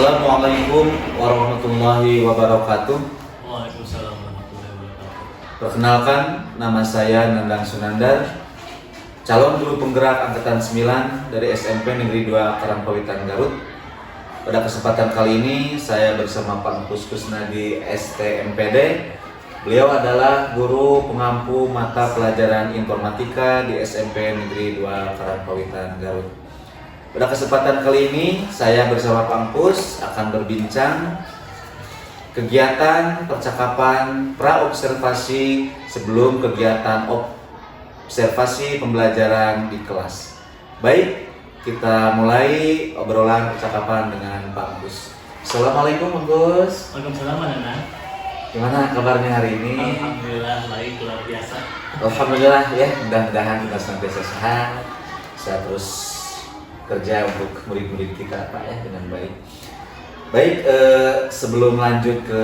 Assalamualaikum warahmatullahi wabarakatuh. Waalaikumsalam warahmatullahi wabarakatuh. Perkenalkan, nama saya Nandang Sunandar, calon guru penggerak angkatan 9 dari SMP Negeri 2 Karangpawitan Garut. Pada kesempatan kali ini saya bersama Pak Kusnadi STMPD. Beliau adalah guru pengampu mata pelajaran informatika di SMP Negeri 2 Karangpawitan Garut. Pada kesempatan kali ini saya bersama Pak Pus akan berbincang kegiatan percakapan pra-observasi sebelum kegiatan observasi pembelajaran di kelas. Baik, kita mulai obrolan percakapan dengan Pak Pus. Assalamualaikum Pak Pus. Waalaikumsalam Nana. Gimana kabarnya hari ini? Alhamdulillah baik, luar biasa. Alhamdulillah ya, mudah-mudahan kita senantiasa sehat, bisa terus kerja untuk murid-murid kita Pak ya dengan baik. Baik, sebelum lanjut ke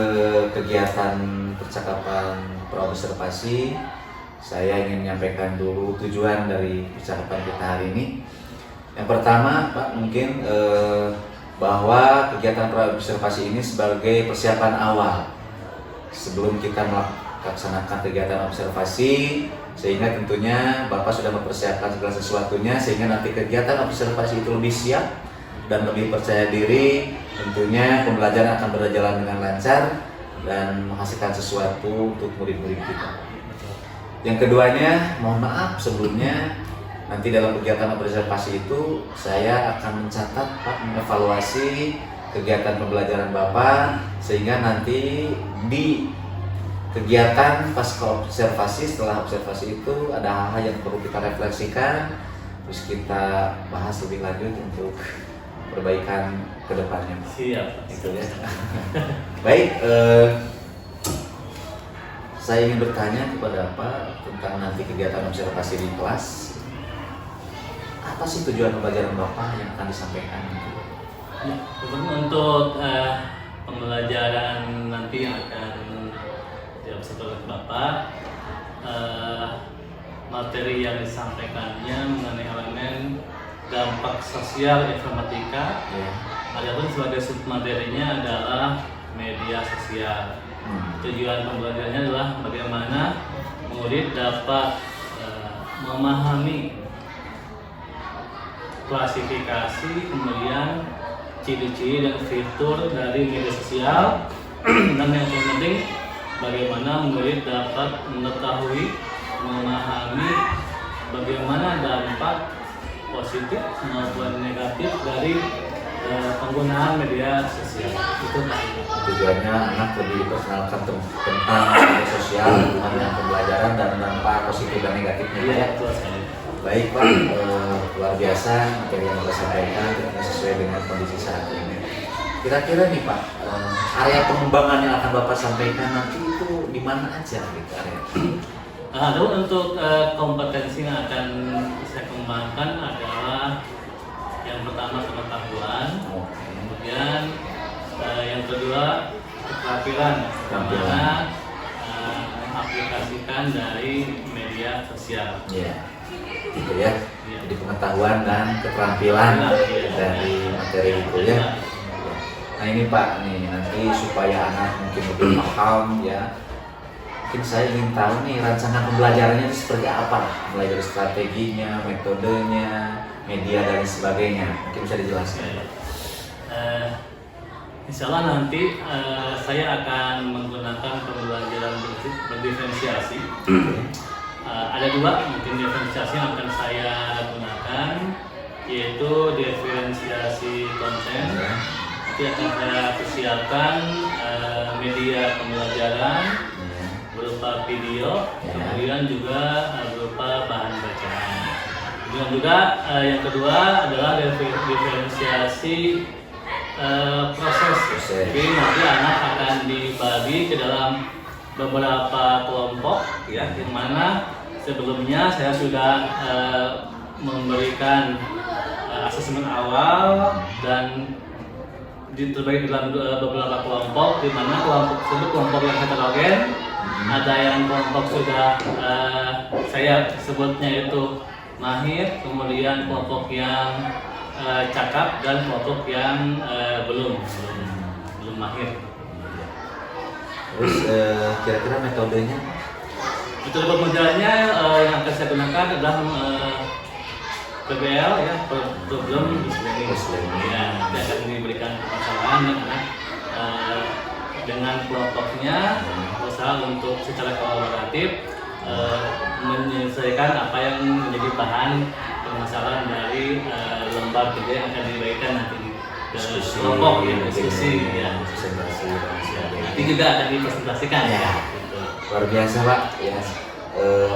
kegiatan percakapan pra-observasi, saya ingin menyampaikan dulu tujuan dari percakapan kita hari ini. Yang pertama Pak, mungkin bahwa kegiatan pra-observasi ini sebagai persiapan awal sebelum kita melaksanakan kegiatan observasi, sehingga tentunya Bapak sudah mempersiapkan segala sesuatunya sehingga nanti kegiatan observasi itu lebih siap dan lebih percaya diri. Tentunya pembelajaran akan berjalan dengan lancar dan menghasilkan sesuatu untuk murid-murid kita. Yang keduanya, mohon maaf sebelumnya, nanti dalam kegiatan observasi itu saya akan mencatat Pak, mengevaluasi kegiatan pembelajaran Bapak, sehingga nanti di kegiatan pasca observasi, setelah observasi itu ada hal-hal yang perlu kita refleksikan, terus kita bahas lebih lanjut untuk perbaikan ke depannya. Siap. Itu ya. Baik, saya ingin bertanya kepada Pak tentang nanti kegiatan observasi di kelas. Apa sih tujuan pembelajaran Bapak yang akan disampaikan? Ya, untuk pembelajaran nanti yang akan diobservasi Bapak, materi yang disampaikannya mengenai elemen dampak sosial informatika. Adapun sebagai submaterinya adalah media sosial. Tujuan pembelajarannya adalah bagaimana murid dapat memahami klasifikasi, kemudian ciri-ciri dan fitur dari media sosial, dan yang paling penting bagaimana murid dapat mengetahui, memahami bagaimana dampak positif maupun negatif dari penggunaan media sosial. Itu tujuannya anak lebih diperkenalkan tentang media sosial, dengan pembelajaran dan dampak positif dan negatifnya. Iya, betul sekali. Baik Pak, luar biasa materi yang Bapak sampaikan sesuai dengan kondisi saat ini. Kira-kira nih Pak, area pengembangan yang akan Bapak sampaikan nanti itu di mana aja gitu area? Lalu untuk kompetensi yang akan saya kembangkan adalah yang pertama pengetahuan, kemudian yang kedua keterampilan, bagaimana mengaplikasikan dari media sosial. Iya, gitu ya. Jadi pengetahuan dan keterampilan dari materi itu ya. Nah ini Pak, nih nanti supaya anak mungkin lebih paham ya. Mungkin saya ingin tahu nih rancangan pembelajarannya itu seperti apa, mulai dari strateginya, metodenya, media dan sebagainya. Mungkin bisa dijelaskan. Insya Allah nanti saya akan menggunakan pembelajaran berdiferensiasi. Ada dua mungkin diferensiasi yang akan saya gunakan, yaitu diferensiasi konten. Nanti akan saya persiapkan media pembelajaran berupa video, kemudian juga berupa bahan bacaan. Kemudian juga yang kedua adalah diferensiasi proses. Jadi nanti anak akan dibagi ke dalam beberapa kelompok, ya, yang mana sebelumnya saya sudah memberikan asesmen awal dan terbagi dalam beberapa kelompok, di mana kelompok tersebut kelompok yang heterogen. Ada yang kelompok sudah saya sebutnya itu mahir, kemudian kelompok yang cakap dan kelompok yang belum. Terus kira-kira metodenya? Metode pembelajarannya yang akan saya gunakan adalah PBL ya, problem Muslim. Ya, nanti akan diberikan permasalahan ya, karena dengan kelompoknya berusaha untuk secara kolaboratif menyelesaikan apa yang menjadi bahan permasalahan dari lembar kerja yang akan dibagikan nanti ke kelompok ya, diskusi ya. Presentasi dan sebagainya. Nanti juga akan dipresentasikan ya. Gitu. Luar biasa Pak ya.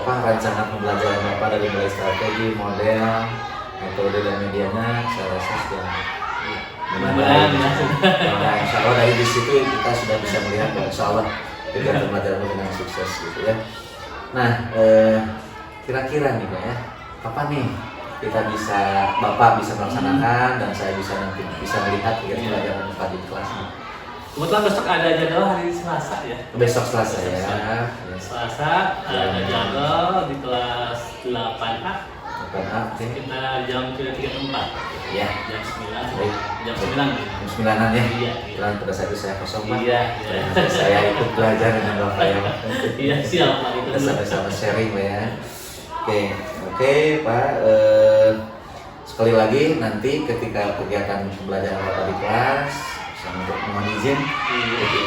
Rancangan pembelajaran Bapak dari mulai strategi, model, metode dan medianya saya rasa sudah Mudah-mudahan ya. Nah, insya Allah dari di situ kita sudah bisa melihat bahwa insya Allah kegiatan pembelajaran dengan sukses gitu ya. Nah, kira-kira nih Pak ya, kapan nih kita bisa, Bapak bisa melaksanakan dan saya bisa nanti bisa melihat kegiatan pembelajaran Bapak di kelas nih? Kebetulan besok ada jadwal hari Selasa ya. Besok Selasa ya. Selasa ada jadwal di kelas 8A. Oke. Kita jam 3.34. Ya. Jam 9. Baik. Jam 9. Jam 9-an ya. Iya. Dan pada saat itu saya kosong Pak. Iya. Saya ikut belajar dengan Bapak ya. Iya siap Pak itu. Kita sama-sama sharing Pak ya. Oke Pak. Sekali lagi nanti ketika kegiatan pembelajaran Bapak di kelas, saya untuk mohon izin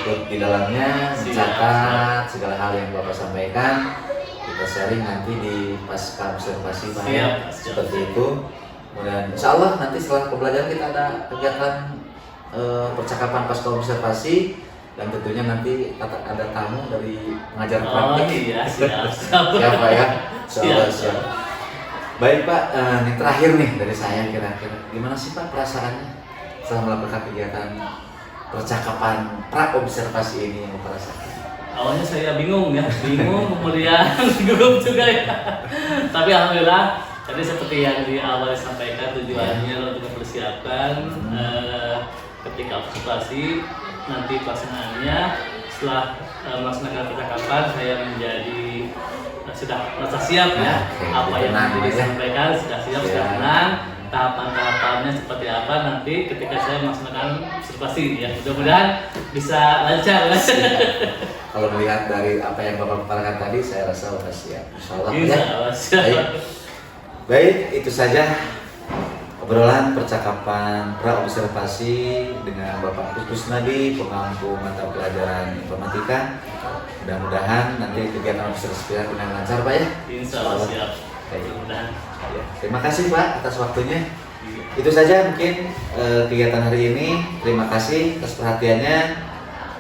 ikut di dalamnya, mencatat segala hal yang Bapak sampaikan. Kita sharing nanti di pasca observasi Pak ya. Seperti itu. Kemudian insya Allah nanti setelah pembelajaran kita ada kegiatan percakapan pasca observasi dan tentunya nanti ada tamu dari pengajar praktik. Iya, siap. Siapa ya? Siap. Baik Pak, ini terakhir nih dari saya kira-kira gimana sih Pak perasaannya setelah melakukan kegiatan percakapan pra-observasi ini yang Bapak rasakan? Awalnya saya bingung, kemudian gugup juga ya. Tapi alhamdulillah, tadi seperti yang di awal disampaikan tujuannya untuk mempersiapkan ketika observasi nanti pelaksanaannya setelah melaksanakan percakapan saya menjadi sudah merasa siap ya, apa yang disampaikan sudah siap, sudah tenang. Tahapan-tahapannya seperti apa nanti ketika saya melaksanakan observasi ya, mudah-mudahan bisa lancar. Kalau melihat dari apa yang Bapak paparkan tadi, saya rasa sudah siap. Insya Allah ya. Baik, itu saja obrolan percakapan pra-observasi dengan Bapak Kusnadi, pengampu mata pelajaran informatika. Mudah-mudahan nanti kegiatan observasi dengan lancar Pak ya. Insya Allah siap. Mudah-mudahan. Ya, terima kasih Pak atas waktunya. Itu saja mungkin kegiatan hari ini. Terima kasih atas perhatiannya.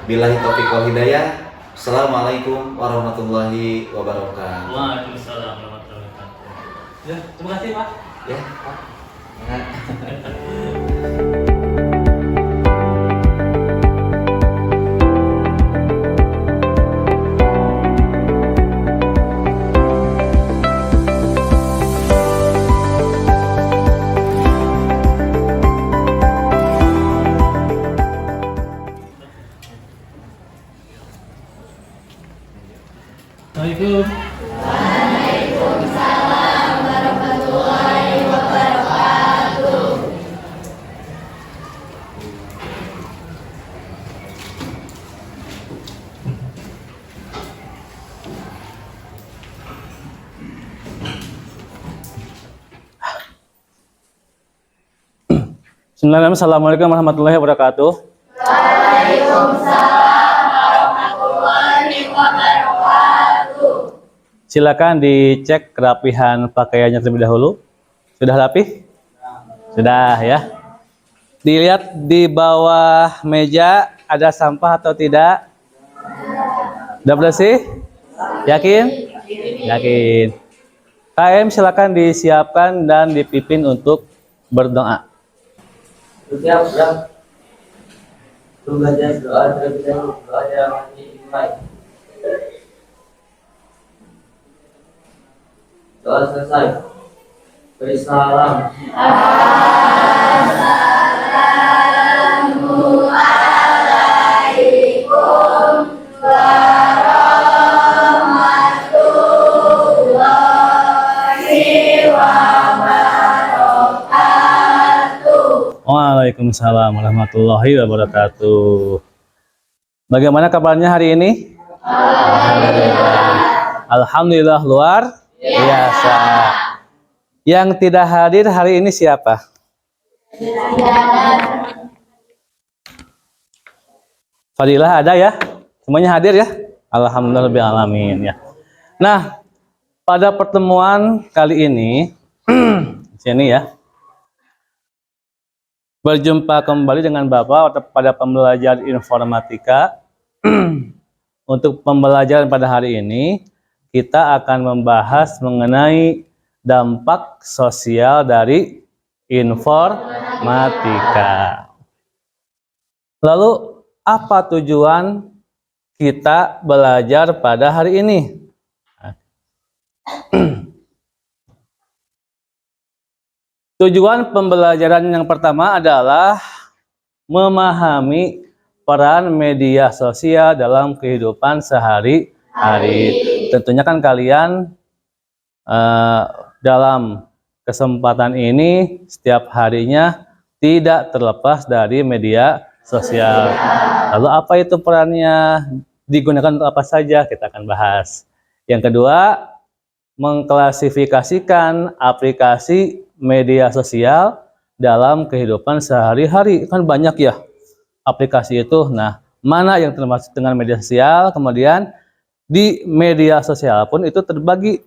Billahi taufiq wal hidayah. Assalamualaikum warahmatullahi wabarakatuh. Waalaikumsalam warahmatullahi wabarakatuh. Ya, terima kasih Pak. Ya, Pak. Assalamualaikum. Waalaikumsalam warahmatullahi wabarakatuh. Bismillahirrahmanirrahim. Assalamualaikum warahmatullahi wabarakatuh. Waalaikumsalam warahmatullahi wabarakatuh. Silakan dicek kerapihan pakaiannya terlebih dahulu. Sudah rapih? Sudah ya. Dilihat di bawah meja ada sampah atau tidak? Sudah bersih? Yakin? Yakin. KM silakan disiapkan dan dipimpin untuk berdoa. Sudah. Belajar doa terlebih dahulu, doa yang dimulai. Doa selesai. Beri salam. Assalamualaikum warahmatullahi wabarakatuh. Waalaikumsalam warahmatullahi wabarakatuh. Bagaimana kabarnya hari ini? Alhamdulillah luar biasa. Yang tidak hadir hari ini siapa? Fadilah ada ya? Semuanya hadir ya? Alhamdulillah alamin ya. Nah, pada pertemuan kali ini sini ya. Berjumpa kembali dengan Bapak pada pembelajaran informatika. Untuk pembelajaran pada hari ini, kita akan membahas mengenai dampak sosial dari informatika. Lalu, apa tujuan kita belajar pada hari ini? Tujuan pembelajaran yang pertama adalah memahami peran media sosial dalam kehidupan sehari-hari. Tentunya kan kalian dalam kesempatan ini setiap harinya tidak terlepas dari media sosial. Lalu apa itu perannya? Digunakan untuk apa saja? Kita akan bahas. Yang kedua, mengklasifikasikan aplikasi media sosial dalam kehidupan sehari-hari. Kan banyak ya aplikasi itu. Nah, mana yang termasuk dengan media sosial? Kemudian di media sosial pun itu terbagi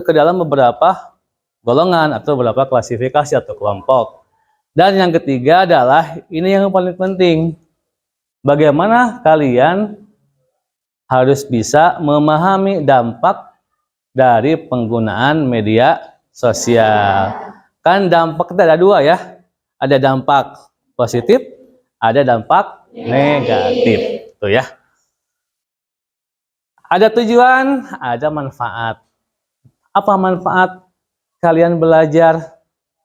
ke dalam beberapa golongan atau beberapa klasifikasi atau kelompok. Dan yang ketiga adalah ini yang paling penting. Bagaimana kalian harus bisa memahami dampak dari penggunaan media sosial. Kan dampak itu ada dua ya. Ada dampak positif, ada dampak negatif. Tuh ya. Ada tujuan, ada manfaat. Apa manfaat kalian belajar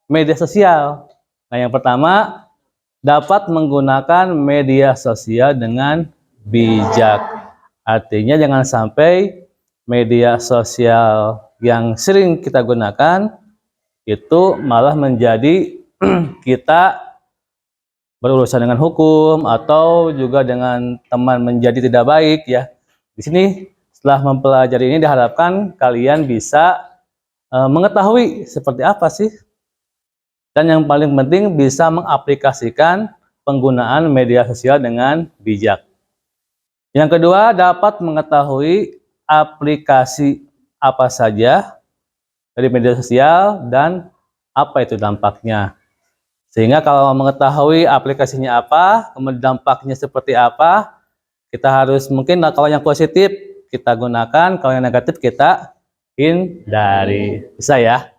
media sosial? Nah, yang pertama, dapat menggunakan media sosial dengan bijak. Artinya jangan sampai media sosial yang sering kita gunakan itu malah menjadi kita berurusan dengan hukum atau juga dengan teman menjadi tidak baik ya. Di sini setelah mempelajari ini diharapkan kalian bisa mengetahui seperti apa sih. Dan yang paling penting bisa mengaplikasikan penggunaan media sosial dengan bijak. Yang kedua, dapat mengetahui aplikasi apa saja dari media sosial dan apa itu dampaknya. Sehingga kalau mengetahui aplikasinya apa, kemudian dampaknya seperti apa, kita harus mungkin kalau yang positif kita gunakan, kalau yang negatif kita hindari. Bisa ya?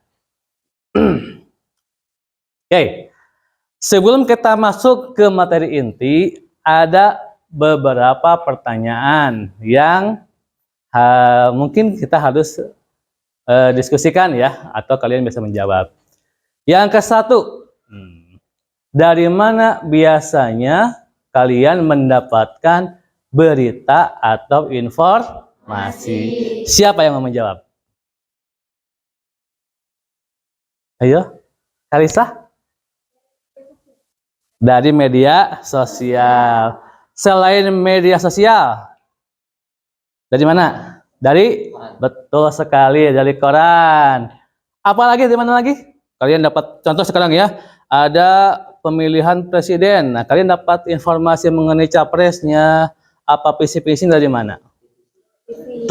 Oke. Sebelum kita masuk ke materi inti, ada beberapa pertanyaan yang mungkin kita harus diskusikan ya, atau kalian bisa menjawab. Yang ke satu, dari mana biasanya kalian mendapatkan berita atau informasi? Siapa yang mau menjawab? Ayo, Karisa. Dari media sosial. Selain media sosial, dari mana? Betul sekali, dari koran. Apalagi dari mana lagi? Kalian dapat contoh sekarang ya, ada pemilihan presiden. Nah, kalian dapat informasi mengenai capresnya, apa visi-visi dari mana?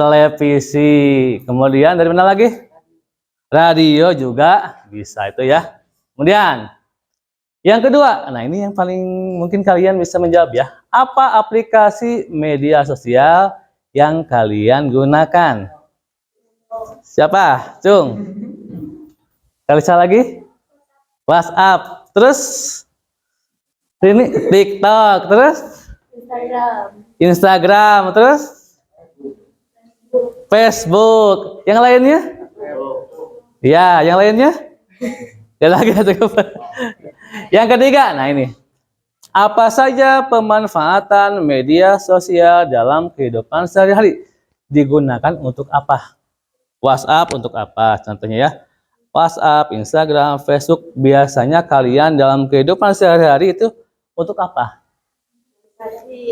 Televisi. Kemudian dari mana lagi? Radio juga bisa itu ya. Kemudian yang kedua, nah ini yang paling mungkin kalian bisa menjawab ya. Apa aplikasi media sosial yang kalian gunakan? Siapa? Cung. Kalisa lagi? WhatsApp. Terus ini TikTok. Terus Instagram. Terus Facebook. Yang lainnya? Ya, yang lainnya? Ya lagi Yang ketiga, nah ini. Apa saja pemanfaatan media sosial dalam kehidupan sehari-hari? Digunakan untuk apa? WhatsApp untuk apa? Contohnya ya. WhatsApp, Instagram, Facebook, biasanya kalian dalam kehidupan sehari-hari itu untuk apa?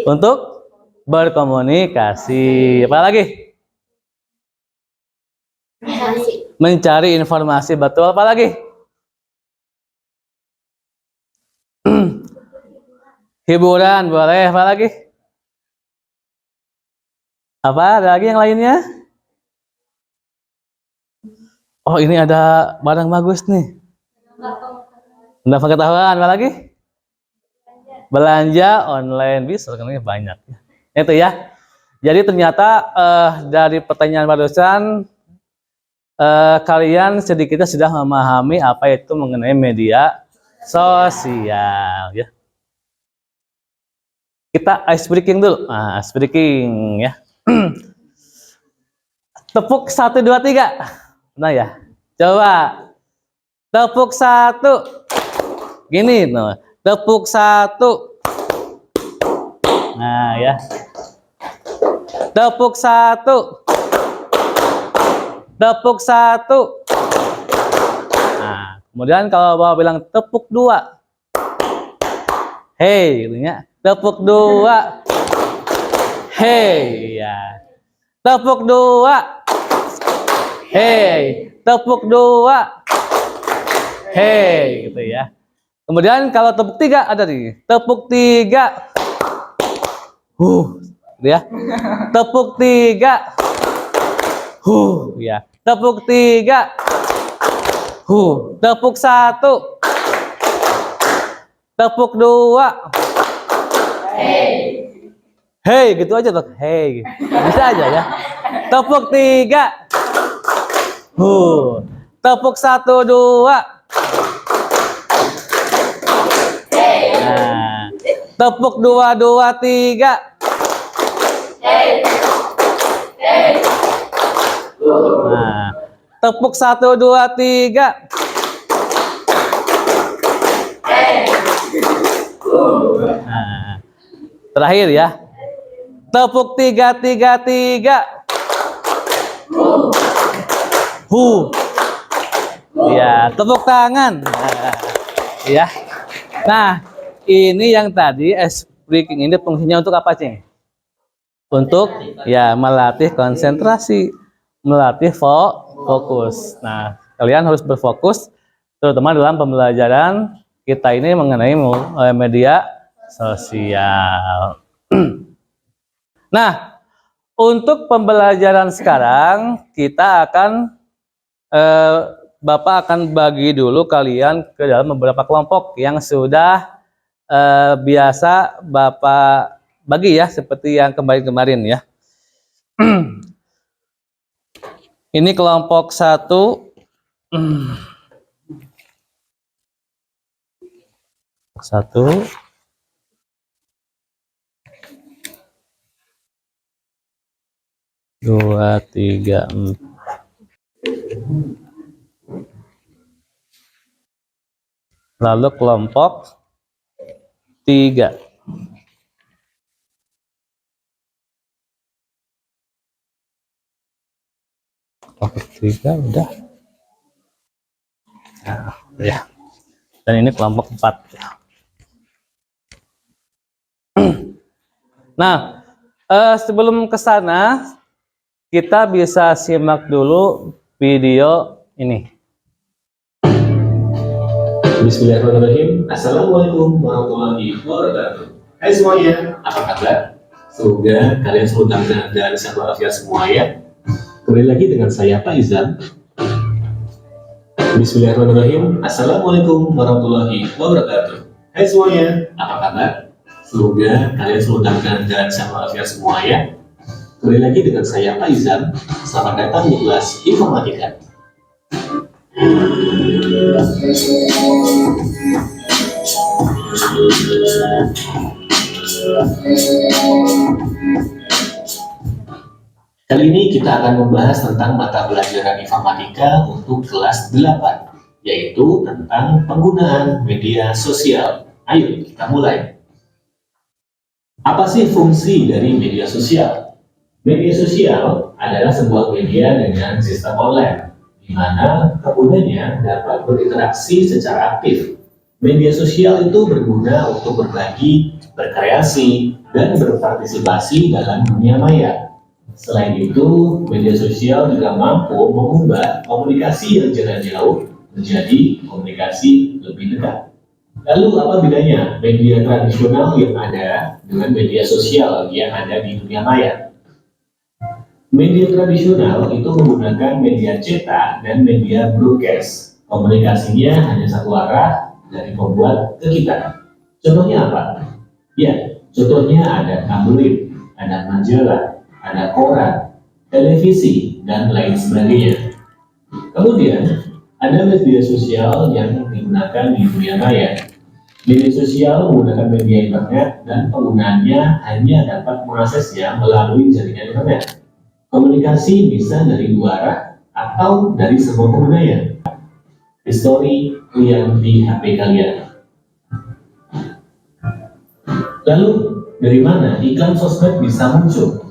Untuk berkomunikasi. Apa lagi? Mencari informasi. Betul. Apa lagi? Hiburan. Boleh. Apa lagi? Apa? Ada lagi yang lainnya? Oh, ini ada barang bagus nih. Udah pengetahuan. Apa lagi? Belanja online. Bisa kan banyak. Itu ya. Jadi ternyata dari pertanyaan barusan kalian sedikitnya sudah memahami apa itu mengenai media sosial ya. Kita ice breaking dulu. Nah, ice breaking ya. Tepuk 1 2 3. Nah ya. Coba. Tepuk 1. Gini no. Tepuk 1. Nah ya. Tepuk 1. Tepuk 1. Nah, kemudian kalau bawa bilang tepuk 2. Hey, gitu ya. Tepuk 2. Hey, ya. Tepuk 2. Hey, tepuk 2. Hey, gitu ya. Kemudian kalau tepuk 3 ada nih. Tepuk 3. Gitu ya. Tepuk 3. Ya. Tepuk 3. Tepuk 1. Tepuk 2. Hey, gitu aja tuh. Hey. Bisa aja ya. Tepuk 3. Tepuk 1 2. Nah. Tepuk 2 2 3. Nah. Tepuk 1 2 3. Nah. Terakhir ya. Tepuk 3 3 3. Ya, tepuk tangan. Nah, ya. Nah, ini yang tadi ice breaking ini fungsinya untuk apa, Cing? Untuk ya melatih konsentrasi, melatih fokus. Nah, kalian harus berfokus terutama dalam pembelajaran kita ini mengenai media sosial. Nah, untuk pembelajaran sekarang kita akan Bapak akan bagi dulu kalian ke dalam beberapa kelompok yang sudah biasa Bapak bagi ya, seperti yang kemarin-kemarin ya. Ini kelompok 1. Satu. Dua, tiga, empat. Lalu kelompok 3. Kelompok 3 udah. Nah, ya. Dan ini kelompok 4. Nah, sebelum ke sana kita bisa simak dulu video ini. Bismillahirrahmanirrahim. Assalamualaikum warahmatullahi wabarakatuh. Hai semuanya, apa kabar? Semoga kalian selalu dalam keadaan dan sehat walafiat semua ya. Kembali lagi dengan saya Pak Izan. Bismillahirrahmanirrahim. Assalamualaikum warahmatullahi wabarakatuh. Hai semuanya, apa kabar? Semoga kalian selalu dalam keadaan dan sehat walafiat semua ya. Kembali lagi dengan saya Pak Izan. Selamat datang di kelas informatika. Kali ini kita akan membahas tentang mata pelajaran informatika untuk kelas 8, yaitu tentang penggunaan media sosial. Ayo kita mulai. Apa sih fungsi dari media sosial? Media sosial adalah sebuah media dengan sistem online, di mana penggunanya dapat berinteraksi secara aktif. Media sosial itu berguna untuk berbagi berkreasi, dan berpartisipasi dalam dunia maya. Selain itu, media sosial juga mampu mengubah komunikasi yang jarak jauh menjadi komunikasi lebih dekat. Lalu apa bedanya media tradisional yang ada dengan media sosial yang ada di dunia maya? Media tradisional itu menggunakan media cetak dan media broadcast. Komunikasinya hanya satu arah dari pembuat ke kita. Contohnya apa? Ya, contohnya ada tabloid, ada majalah, ada koran, televisi, dan lain sebagainya. Kemudian, ada media sosial yang digunakan di dunia maya. Media sosial menggunakan media internet dan penggunanya hanya dapat mengaksesnya melalui jaringan internet. Komunikasi bisa dari dua arah atau dari semua penggunanya. History yang di HP kalian. Lalu, dari mana iklan sosmed bisa muncul?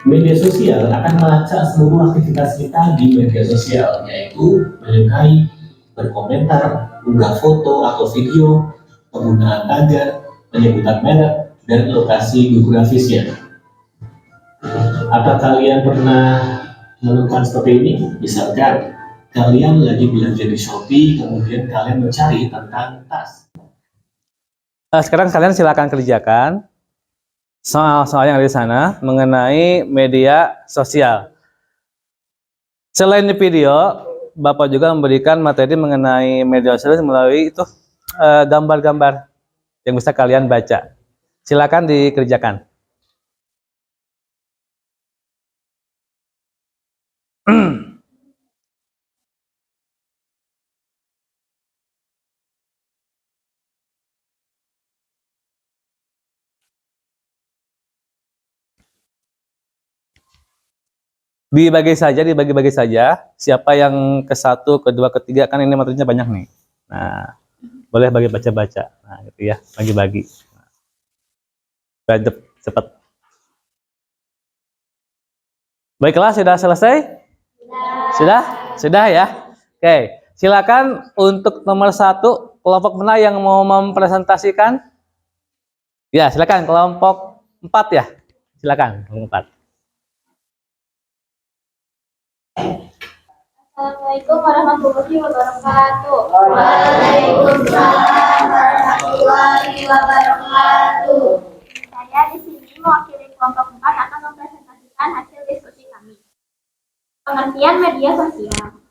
Media sosial akan melacak seluruh aktivitas kita di media sosial, yaitu menyukai, berkomentar, unggah foto atau video, penggunaan tagar, penyebutan merek, dan lokasi geografisnya. Apa kalian pernah menemukan seperti ini? Misalkan kalian lagi belanja di Shopee, kemudian kalian mencari tentang tas. Sekarang kalian silakan kerjakan soal-soal yang ada di sana mengenai media sosial. Selain di video, Bapak juga memberikan materi mengenai media sosial melalui itu gambar-gambar yang bisa kalian baca. Silakan dikerjakan. Dibagi-bagi saja. Siapa yang ke satu, kedua, ketiga, kan ini materinya banyak nih. Nah, boleh bagi baca-baca. Nah, gitu ya, bagi-bagi. Cepat. Baiklah, sudah selesai? Sudah ya. Oke, silakan untuk nomor 1, kelompok mana yang mau mempresentasikan? Ya, silakan kelompok 4 ya. Silakan kelompok 4. Assalamualaikum warahmatullahi wabarakatuh. Waalaikumsalam warahmatullahi wabarakatuh. Saya di sini mewakili kelompok 4 akan mempresentasikan hasil diskusi kami. Pengertian media sosial.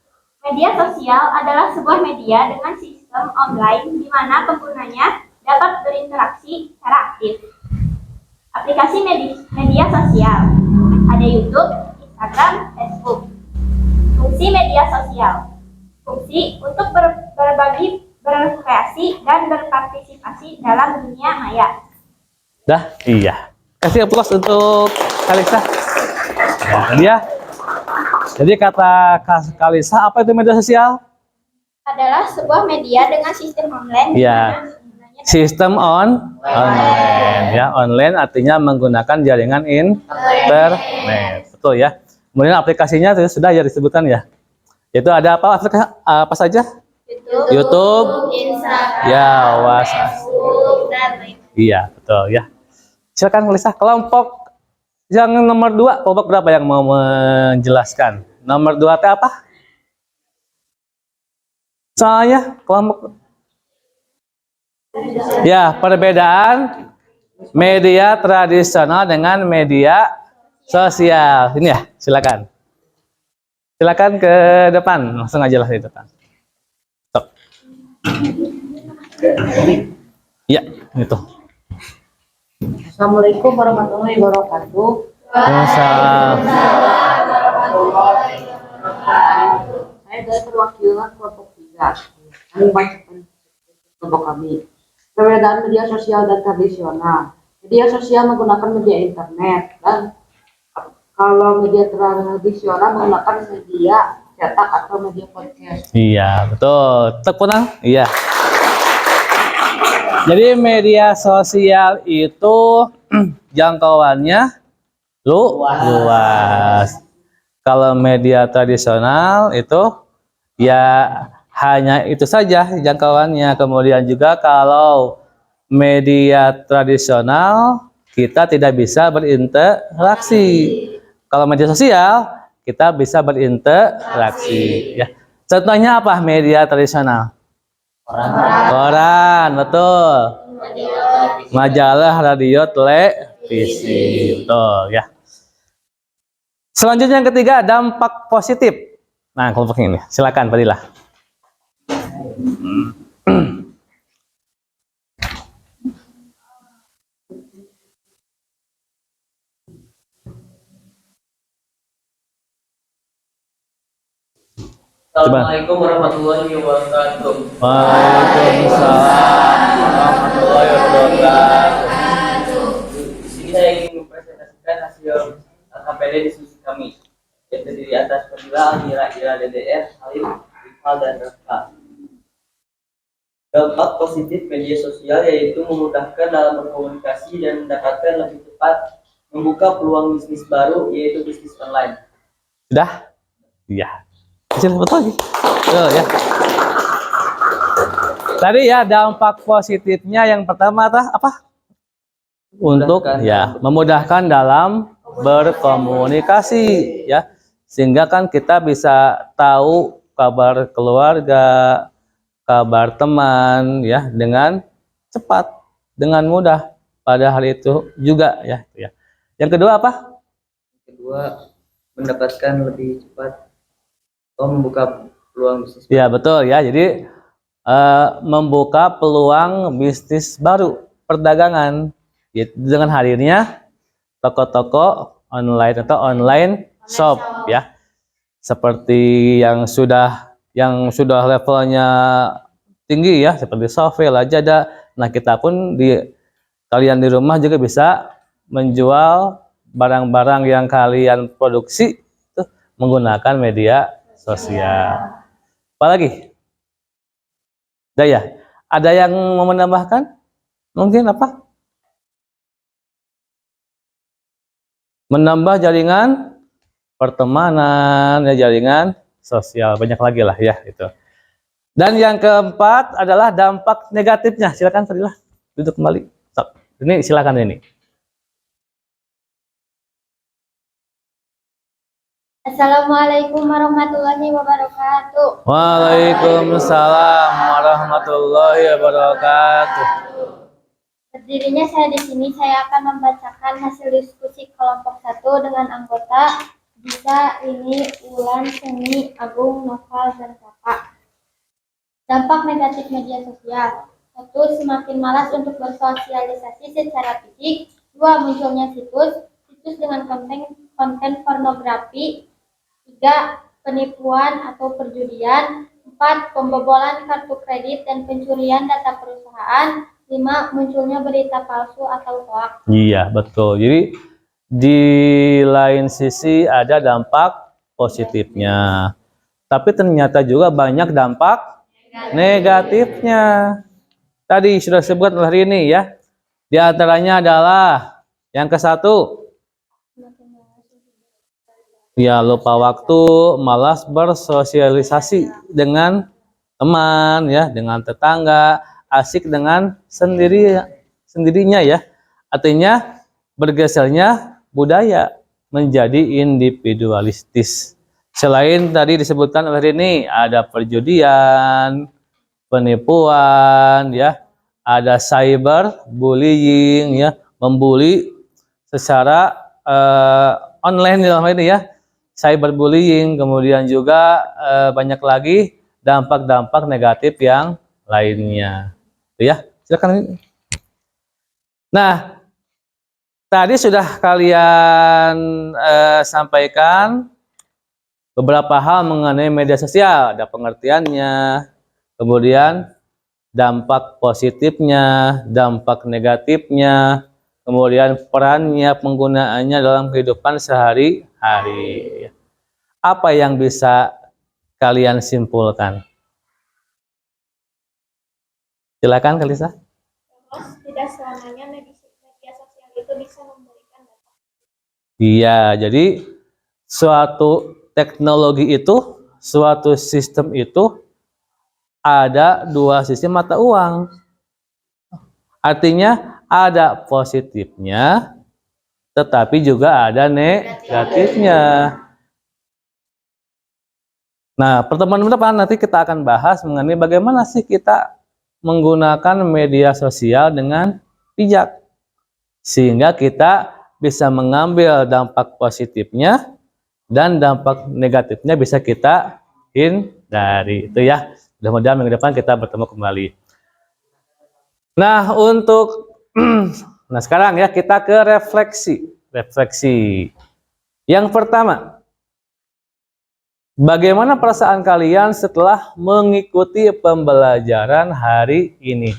Media sosial adalah sebuah media dengan sistem online di mana penggunanya dapat berinteraksi secara aktif. Aplikasi media sosial. Ada YouTube, Instagram, Facebook. Fungsi media sosial. Fungsi untuk berbagi, berkreasi, dan berpartisipasi dalam dunia maya. Dah, iya. Kasih aplaus untuk Kalisa. Ya. Jadi kata Kalisa, apa itu media sosial? Adalah sebuah media dengan sistem online. Ya. Sistem online. Ya, online artinya menggunakan jaringan internet. Betul ya. Kemudian aplikasinya sudah ya disebutkan ya. Itu ada apa saja? YouTube, Instagram, ya, WhatsApp. Facebook, dan lain-lain. Iya, betul ya. Silakan Lisa, kelompok yang nomor 2, kelompok berapa yang mau menjelaskan? Nomor 2 teh apa? Soalnya kelompok. Ya, perbedaan media tradisional dengan media sosial. Ini ya, silakan. Silakan ke depan, langsung aja lah di depan. Stop. Ya, itu. Assalamualaikum warahmatullahi wabarakatuh. Saya dari perwakilan kelompok 3. Kami membacakan kelompok kami. Perbedaan media sosial dan tradisional. Media sosial menggunakan media internet dan kalau media tradisional menggunakan media cetak atau media podcast. Iya, betul. Tekunan? Iya. Jadi media sosial itu jangkauannya luas. Kalau media tradisional itu ya hanya itu saja jangkauannya. Kemudian juga kalau media tradisional kita tidak bisa berinteraksi. Kalau media sosial kita bisa berinteraksi ya. Contohnya apa media tradisional? Koran, betul. Majalah, radio, televisi, betul ya. Selanjutnya yang ketiga, dampak positif. Nah, kelompok ini, silakan Fadilah. Assalamualaikum warahmatullahi wabarakatuh. Waalaikumsalam warahmatullahi wabarakatuh. Di sini saya ingin mempresentasikan hasil KPD diskusi kami yang terdiri atas Fadila, Almira, Ira, DDR, Halim, Iqbal, dan Rafka. Dampak positif media sosial yaitu memudahkan dalam berkomunikasi dan mendapatkan lebih cepat, membuka peluang bisnis baru yaitu bisnis online. Sudah? Iya. Kecil betul lagi. Betul ya. Tadi ya dampak positifnya yang pertama apa? Untuk ya memudahkan dalam berkomunikasi ya. Sehingga kan kita bisa tahu kabar keluarga, kabar teman ya dengan cepat, dengan mudah pada hari itu juga ya. Yang kedua apa? Kedua, mendapatkan lebih cepat membuka peluang bisnis. Ya betul ya. Jadi membuka peluang bisnis baru perdagangan yaitu dengan hadirnya toko-toko online atau online shop ya. Seperti yang sudah levelnya tinggi ya, seperti Shopee, Lazada. Nah, kita pun kalian di rumah juga bisa menjual barang-barang yang kalian produksi itu menggunakan media sosial. Apalagi? Daya, ada yang mau menambahkan? Mungkin apa? Menambah jaringan pertemanan, ya jaringan sosial, banyak lagi lah ya itu. Dan yang keempat adalah dampak negatifnya. Silakan Fadilah, duduk kembali. Ini silakan ini. Assalamualaikum warahmatullahi wabarakatuh. Waalaikumsalam warahmatullahi wabarakatuh. Berdirinya saya di sini, saya akan membacakan hasil diskusi kelompok 1 dengan anggota Disa, Rini, Ulan, Seni, Agung, Noval, dan Kakak. Dampak negatif media sosial. 1. Semakin malas untuk bersosialisasi secara fisik. 2. Munculnya situs dengan konten pornografi. 3. Penipuan atau perjudian. 4. Pembobolan kartu kredit dan pencurian data perusahaan. 5. Munculnya berita palsu atau hoax. Iya, betul. Jadi di lain sisi ada dampak positifnya. Tapi ternyata juga banyak dampak negatifnya. Tadi sudah disebut oleh ini ya. Di antaranya adalah yang ke-1, ya lupa waktu, malas bersosialisasi dengan teman ya, dengan tetangga, asik dengan sendirinya ya. Artinya bergesernya budaya menjadi individualistis. Selain tadi disebutkan oleh ini ada perjudian, penipuan ya, ada cyberbullying ya, membuli secara online dalam hal ini ya. Cyberbullying, kemudian juga banyak lagi dampak-dampak negatif yang lainnya. Ya, silakan. Nah, tadi sudah kalian sampaikan beberapa hal mengenai media sosial, ada pengertiannya, kemudian dampak positifnya, dampak negatifnya, kemudian perannya, penggunaannya dalam kehidupan sehari-hari. Apa yang bisa kalian simpulkan? Silakan Kalisa. Tidak selamanya media sosial itu bisa memberikan dampak. Iya, jadi suatu teknologi itu, suatu sistem itu ada dua sistem mata uang. Artinya ada positifnya, tetapi juga ada negatifnya. Nah, pertemuan depan nanti kita akan bahas mengenai bagaimana sih kita menggunakan media sosial dengan bijak, sehingga kita bisa mengambil dampak positifnya dan dampak negatifnya bisa kita hindari. Itu ya. Mudah-mudahan minggu depan kita bertemu kembali. Nah, nah sekarang ya kita ke refleksi. Yang pertama, bagaimana perasaan kalian setelah mengikuti pembelajaran hari ini?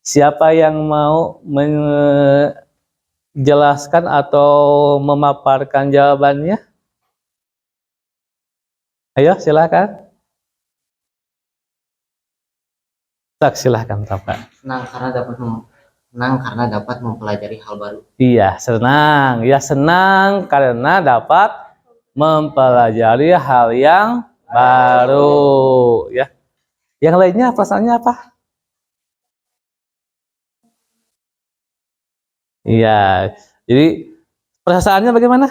Siapa yang mau menjelaskan atau memaparkan jawabannya? Ayo, silakan. Silakan, Bapak. Senang karena dapat mempelajari hal baru. Iya, senang. Ya, senang karena dapat mempelajari hal yang baru. Ya. Yang lainnya perasaannya apa? Iya. Jadi perasaannya bagaimana?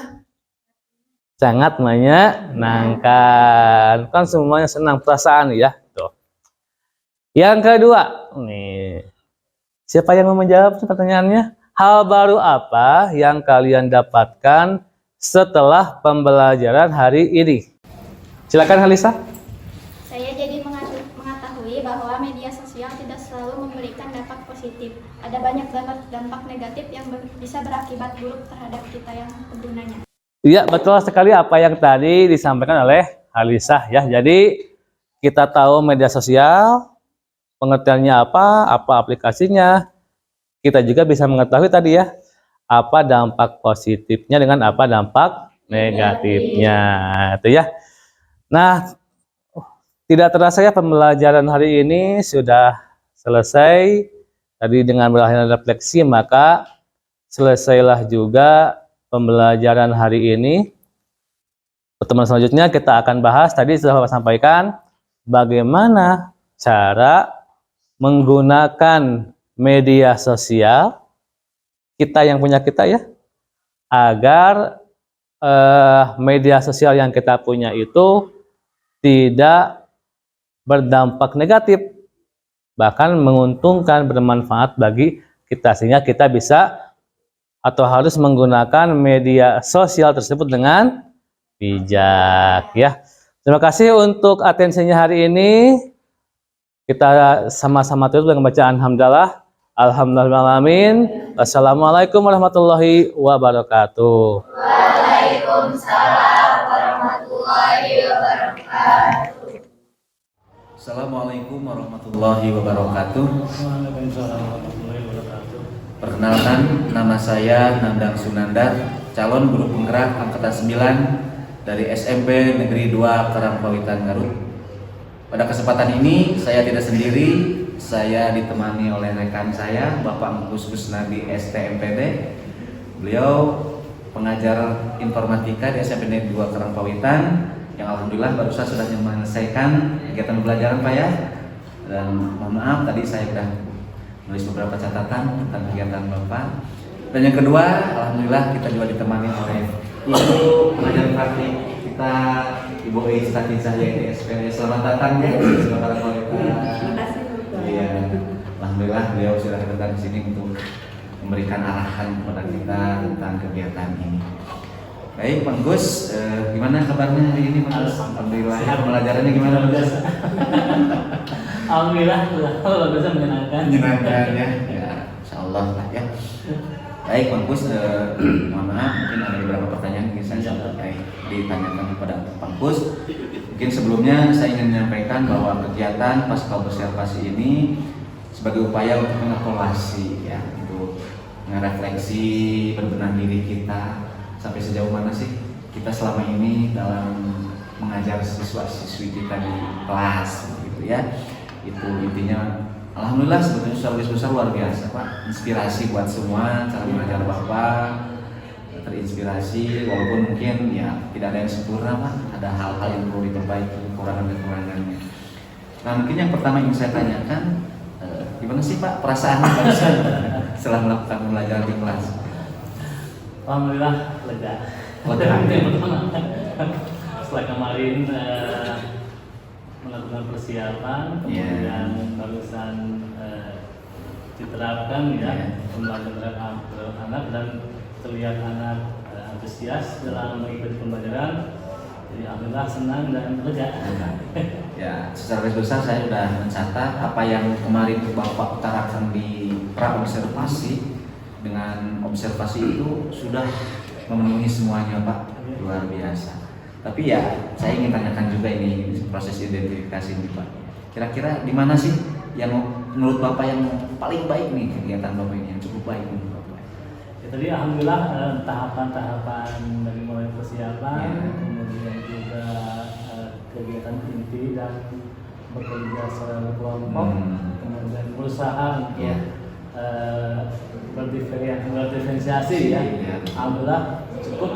Sangat menyenangkan. Kan semuanya senang perasaan ya. Tuh. Yang kedua, nih. Siapa yang mau menjawab pertanyaannya? Hal baru apa yang kalian dapatkan setelah pembelajaran hari ini? Silakan Halisa. Saya jadi mengetahui bahwa media sosial tidak selalu memberikan dampak positif. Ada banyak dampak negatif yang bisa berakibat buruk terhadap kita yang penggunanya. Iya, betul sekali apa yang tadi disampaikan oleh Halisa ya. Jadi kita tahu media sosial, pengertiannya apa aplikasinya. Kita juga bisa mengetahui tadi ya, apa dampak positifnya dengan apa dampak negatifnya. Itu ya. Nah, tidak terasa ya pembelajaran hari ini sudah selesai. Tadi dengan berakhir refleksi, maka selesailah juga pembelajaran hari ini. Pertemuan selanjutnya kita akan bahas, tadi sudah Bapak sampaikan, bagaimana cara menggunakan media sosial kita yang punya kita ya, agar media sosial yang kita punya itu tidak berdampak negatif, bahkan menguntungkan, bermanfaat bagi kita, sehingga kita bisa atau harus menggunakan media sosial tersebut dengan bijak ya. Terima kasih untuk atensinya hari ini. Kita sama-sama tutup dengan bacaan hamdalah. Alhamdulillahirrahmanirrahim. Wassalamualaikum warahmatullahi wabarakatuh. Waalaikumsalam warahmatullahi wabarakatuh. Assalamualaikum warahmatullahi wabarakatuh. Perkenalkan, nama saya Nandang Sunandar, calon guru penggerak angkatan 9 dari SMP Negeri 2 Karangpawitan Garut. Pada kesempatan ini saya tidak sendiri, saya ditemani oleh rekan saya, Bapak Gus Gusnadi STMPD. Beliau pengajar informatika di SMP Negeri 2 Karangpawitan, yang alhamdulillah barusan sudah menyelesaikan kegiatan pembelajaran Pak ya. Dan mohon maaf tadi saya sudah menulis beberapa catatan tentang kegiatan Bapak. Dan yang kedua, alhamdulillah kita juga ditemani oleh Ibu pengajar praktik kita, Ibu Eis Tatizah YT SPN. Selamat datang ya. Selamat datang. Iya, alhamdulillah beliau sudah datang di sini untuk memberikan arahan kepada kita tentang kegiatan ini. Baik, Pak Gus, gimana kabarnya hari ini, Pak Gus? Alhamdulillah. Pembelajarannya gimana, Pak Gus? Alhamdulillah, bisa menyenangkan. Menyenangkan ya. Ya, insyaallah lah ya. Baik, Pak Gus, mohon maaf, mungkin ada beberapa pertanyaan yang saya ditanyakan kepada Pak Gus. Mungkin sebelumnya saya ingin menyampaikan bahwa kegiatan pasca observasi ini sebagai upaya untuk mengevaluasi ya, untuk merefleksi berbenah diri kita sampai sejauh mana sih kita selama ini dalam mengajar siswa-siswi kita di kelas gitu ya. Itu intinya. Alhamdulillah sebetulnya siswa besar luar biasa Pak, inspirasi buat semua cara mengajar Bapak, terinspirasi walaupun mungkin ya tidak ada yang sempurna Pak, ada hal-hal yang perlu diperbaiki, kekurangan-kekurangannya. Nah mungkin yang pertama yang saya tanyakan, Gimana sih Pak perasaannya barusan setelah melakukan pembelajaran di kelas? Alhamdulillah lega. Lega. Yang pertama, setelah kemarin melakukan persiapan, kemudian barusan diterapkan ya pembelajaran terhadap anak dan terlihat anak antusias dalam mengikuti pembelajaran. Jadi alhamdulillah senang dan lega. Ya, secara garis besar saya sudah mencatat apa yang kemarin Bapak utarakan di pra-observasi. Dengan observasi itu sudah memenuhi semuanya Pak, luar biasa. Tapi ya, saya ingin tanyakan juga ini proses identifikasi ini Pak. Kira-kira di mana sih yang menurut Bapak yang paling baik nih kegiatan Bapak ini, yang cukup baik menurut Bapak? Ya, tadi alhamdulillah tahapan-tahapan dari mulai persiapan, kemudian juga kegiatan inti dan bekerja secara kelompok, kemudian berusaha untuk berdiferensiasi ya. Alhamdulillah cukup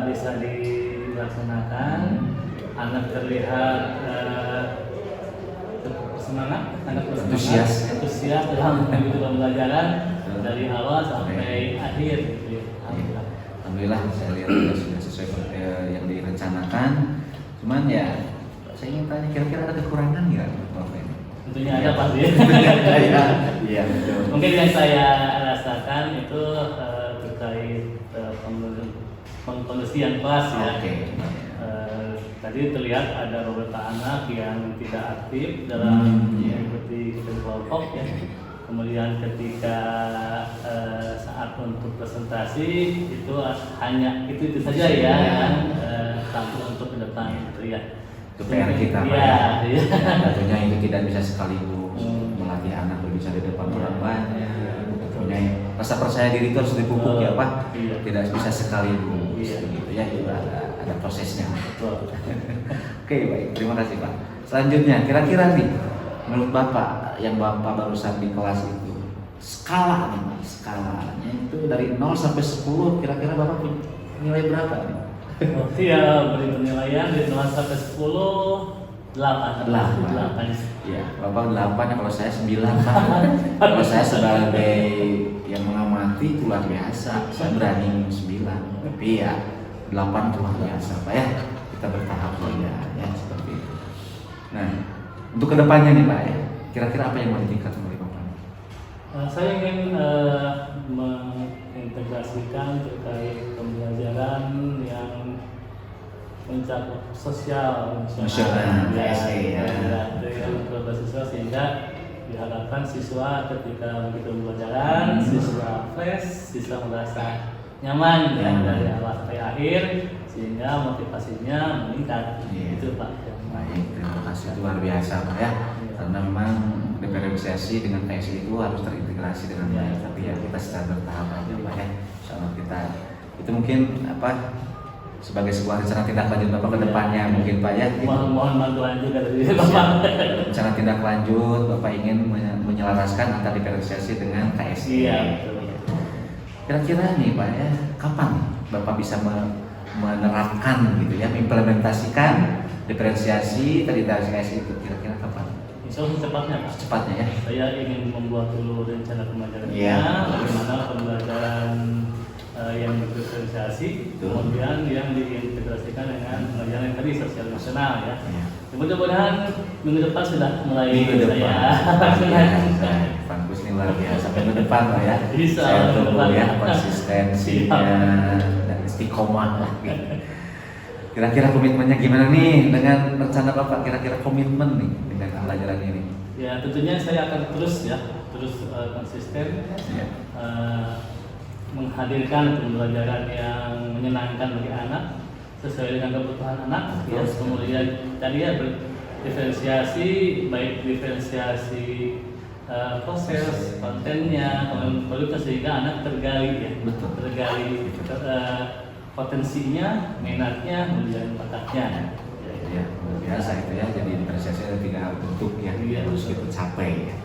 bisa dilaksanakan. Anak terlihat semangat, anak antusias dalam mengikuti pembelajaran dari awal sampai akhir. Alhamdulillah saya lihat sudah sesuai seperti yang direncanakan. Cuman ya saya ingin tanya kira-kira ada kekurangan nggak Bapak ini? Tentunya ada pasti. Iya betul. Mungkin yang saya rasakan itu terkait pengkondisian kelas ya. Tadi terlihat ada beberapa anak yang tidak aktif dalam mengikuti kelompok ya. Kemudian ketika saat untuk presentasi itu hanya itu saja ya, sampai untuk ke depan terlihat. Itu PR kita Pak ya. Tentunya itu tidak bisa sekaligus melatih anak berbicara di depan orang banyak. Tentunya rasa percaya diri itu harus dipupuk ya Pak. Tidak bisa sekaligus gitu ya, itu ada prosesnya. Oke baik, terima kasih Pak. Selanjutnya kira-kira nih menurut Bapak yang Bapak barusan di kelas itu skalanya itu dari 0 sampai 10 kira-kira Bapak punya nilai berapa nih? Iya, beri penilaian dari 0 sampai 10 8. Iya, Bapak 8 ya, kalau saya 9 Pak. Kalau saya sebagai yang mengamati itu luar biasa, saya berani 9. Tapi ya 8 itu luar biasa Pak ya. Kita bertahap saja ya seperti itu. Nah, untuk kedepannya nih Pak ya, kira-kira apa yang mau ditingkatkan oleh Bapak? Saya ingin mengintegrasikan terkait pembelajaran yang mencakup sosial, Nasional, ya, dengan berbasis sosial sehingga diharapkan siswa ketika begitu pembelajaran, siswa fresh, siswa merasa nyaman ya dari awal sampai akhir sehingga motivasinya meningkat. Itu Pak. Baik, terima kasih itu luar biasa Pak ya. Karena memang diferensiasi dengan TSI itu harus terintegrasi dengan baik. Tapi ya kita secara bertahap aja Pak ya. Insyaallah kita itu mungkin sebagai sebuah rencana tindak lanjut Bapak ke depannya mungkin Pak ya. Mohon bantuan juga dari Bapak. Rencana tindak lanjut Bapak ingin menyelaraskan antara diferensiasi dengan TSI. Iya. Kira-kira nih Pak ya, kapan Bapak bisa menerapkan gitu ya, mengimplementasikan diferensiasi tadi dari TSI itu kira-kira kapan? Insya Allah secepatnya Pak. Secepatnya ya. Saya ingin membuat dulu rencana pembelajarannya, bagaimana pembelajaran yang diferensiasi, kemudian yang diintegrasikan dengan pembelajaran yang tadi sosial nasional ya. Mudah-mudahan minggu depan sudah mulai Bagus nih luar biasa. Minggu depan Pak ya. Bisa. Saya tunggu ya konsistensinya dan istiqomah. Kira-kira komitmennya gimana nih dengan rencana Bapak? Kira-kira komitmen nih dengan pelajaran ini? Ya tentunya saya akan terus konsisten menghadirkan pembelajaran yang menyenangkan bagi anak sesuai dengan kebutuhan anak. Kemudian tadi ya diferensiasi, baik diferensiasi proses kontennya, kualitas sehingga anak tergali potensinya, minatnya, kemudian bakatnya. Ya, biasa itu ya. Jadi diferensiasi ada 3 bentuk yang harus kita capai. Ya.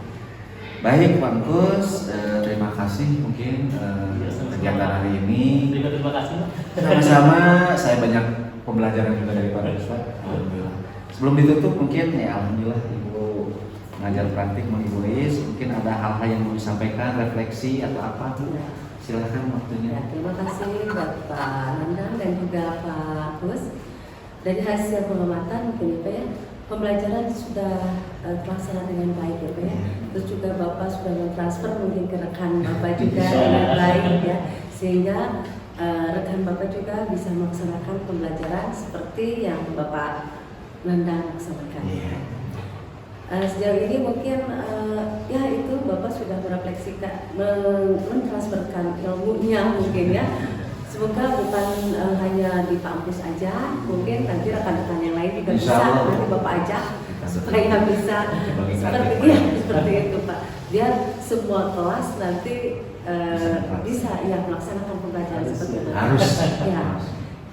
Baik Pak Gus, terima kasih mungkin kegiatan hari ini. Terima kasih. Sama-sama, saya banyak pembelajaran juga dari Pak Gus. Alhamdulillah. Sebelum ditutup mungkin ya alhamdulillah Ibu ngajar praktik Ibu Is. Mungkin ada hal-hal yang mau disampaikan, refleksi atau apa? Silakan waktunya. Ya, terima kasih Bapak Nandang dan juga Pak Gus. Dari hasil pengamatan mungkin Pak ya, pembelajaran sudah terlaksana dengan baik ya Pak ya. Terus juga Bapak sudah mentransfer mungkin ke rekan Bapak juga dengan baik ya, sehingga rekan Bapak juga bisa melaksanakan pembelajaran seperti yang Bapak Nandang laksanakan. Sejauh ini mungkin ya itu Bapak sudah merefleksikan, mentransferkan ilmunya mungkin ya. Semoga bukan hanya di kampus aja, mungkin nanti rekan-rekan yang lain juga bisa nanti Bapak ajak supaya bisa seperti itu Pak. Biar semua kelas nanti bisa ya melaksanakan pembelajaran seperti itu. Harus. Ya.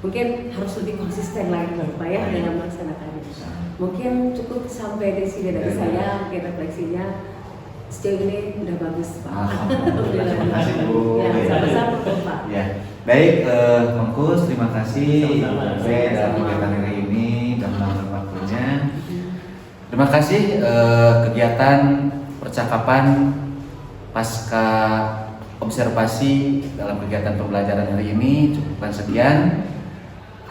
Mungkin harus lebih konsisten lagi Bapak ya dalam melaksanakannya. Mungkin cukup sampai di sini dari saya, mungkin refleksinya sejauh ini udah bagus Pak. Terima kasih Bu. Ya, sama-sama Pak. Ya, baik Mengkus, terima kasih Sama-sama. dalam kegiatan hari ini dan meluangkan waktunya. Terima kasih kegiatan percakapan pasca observasi dalam kegiatan pembelajaran hari ini cukupkan sekian.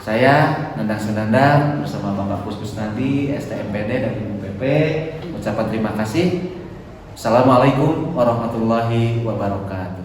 Saya Nandang Sunandar bersama Bapak Kusnadi, STMPD dan Ibu PP ucapkan terima kasih. Assalamualaikum warahmatullahi wabarakatuh.